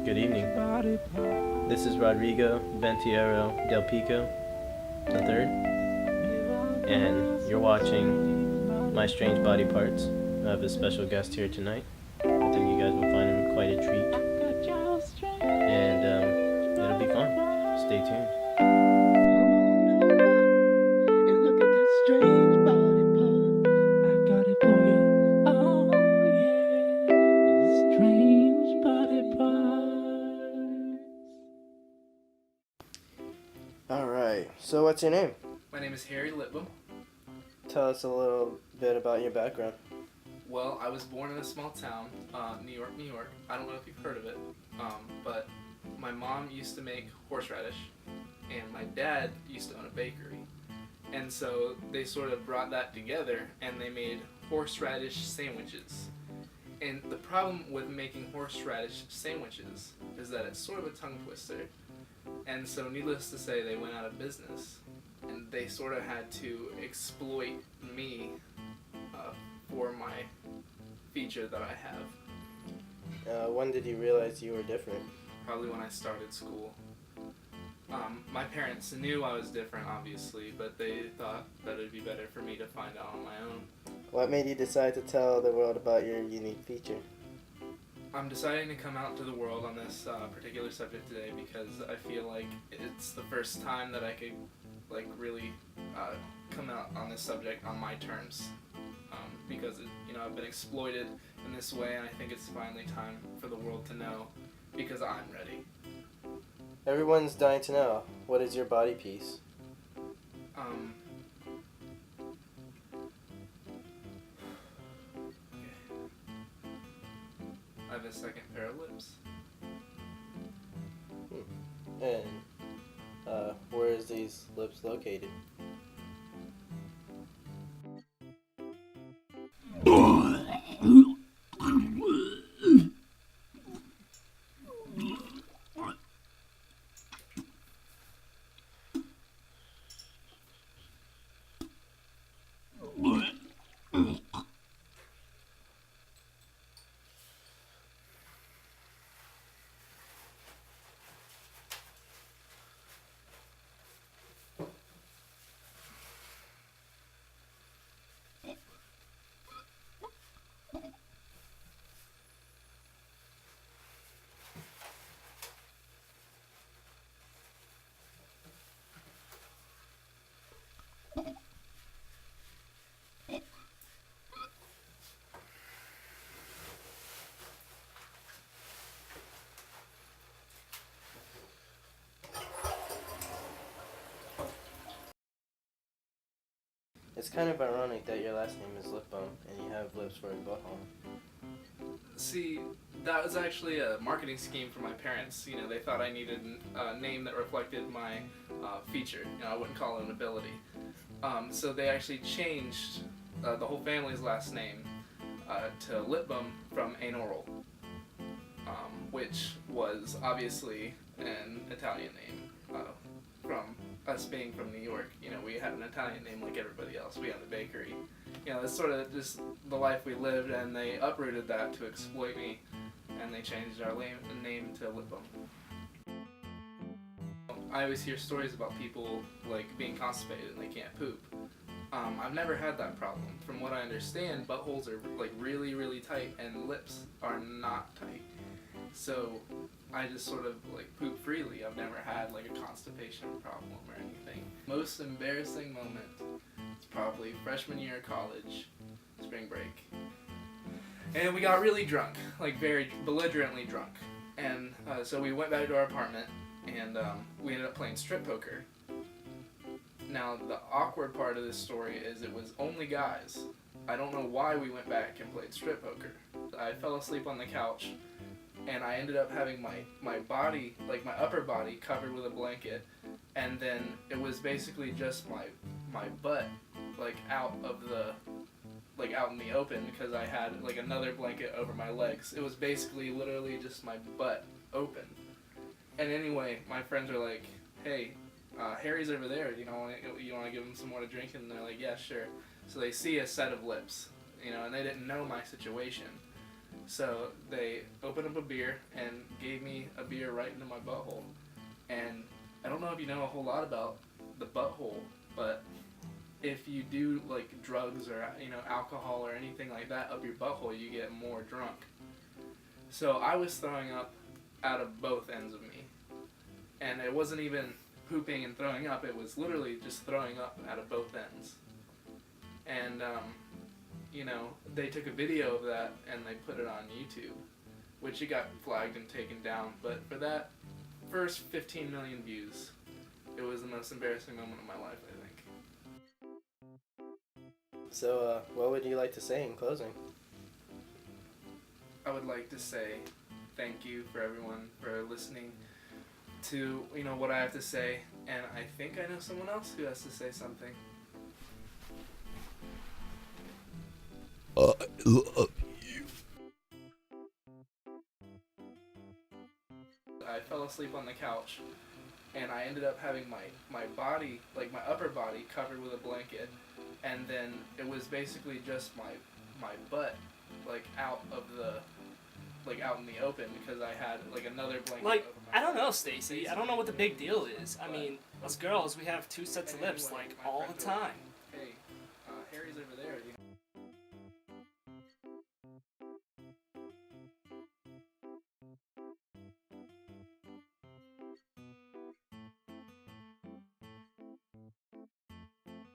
Good evening. This is Rodrigo Ventiero Del Pico III, and you're watching My Strange Body Parts. I have a special guest here tonight. I think you guys will find him quite a treat, and it'll be fun. Stay tuned. Alright, so what's your name? My name is Harry Lipbum. Tell us a little bit about your background. Well, I was born in a small town, New York, New York. I don't know if you've heard of it, but my mom used to make horseradish, and my dad used to own a bakery. And so they sort of brought that together, and they made horseradish sandwiches. And the problem with making horseradish sandwiches is that it's sort of a tongue twister. And so needless to say, they went out of business, and they sort of had to exploit me for my feature that I have. When did you realize you were different? Probably when I started school. My parents knew I was different, obviously, but they thought that it would be better for me to find out on my own. What made you decide to tell the world about your unique feature? I'm deciding to come out to the world on this particular subject today because I feel like it's the first time that I could really come out on this subject on my terms, because I've been exploited in this way, and I think it's finally time for the world to know because I'm ready. Everyone's dying to know, what is your body piece? I have a second pair of lips. And where is these lips located? It's kind of ironic that your last name is Lipbum and you have lips for a butthole. See, that was actually a marketing scheme for my parents. They thought I needed a name that reflected my feature. I wouldn't call it an ability. So they actually changed the whole family's last name to Lipbum from Anoral, which was obviously an Italian name from us being from New York. We had an Italian name like everybody else. We had a bakery. That's sort of just the life we lived, and they uprooted that to exploit me, and they changed our name to Lipbum. I always hear stories about people being constipated and they can't poop. I've never had that problem. From what I understand, buttholes are really, really tight, and lips are not tight. So I just sort of poop freely. I've never had a constipation problem or anything. Most embarrassing moment is probably freshman year of college, spring break. And we got really drunk, very belligerently drunk. And so we went back to our apartment, and we ended up playing strip poker. Now, the awkward part of this story is it was only guys. I don't know why we went back and played strip poker. I fell asleep on the couch, and I ended up having my body, my upper body, covered with a blanket, and then it was basically just my butt, out of the, out in the open, because I had, another blanket over my legs. It was basically literally just my butt open. And anyway, my friends were like, hey, Harry's over there, you want to give him some more to drink? And they're like, yeah, sure. So they see a set of lips, and they didn't know my situation. So they opened up a beer and gave me a beer right into my butthole. And I don't know if you know a whole lot about the butthole, but if you do like drugs or alcohol or anything like that up your butthole, you get more drunk. So I was throwing up out of both ends of me, and it wasn't even pooping and throwing up, it was literally just throwing up out of both ends. And they took a video of that and they put it on YouTube, which it got flagged and taken down, but for that first 15 million views, it was the most embarrassing moment of my life, I think. So, what would you like to say in closing? I would like to say thank you for everyone for listening to what I have to say, and I think I know someone else who has to say something. I love you. I fell asleep on the couch, and I ended up having my body, like my upper body, covered with a blanket, and then it was basically just my butt, like out in the open, because I had like another blanket Like, over my I don't know, head. Stacy. I don't know what the big deal is. I mean, us girls, we have two sets of lips, like, all the time. Hey, Harry's over there.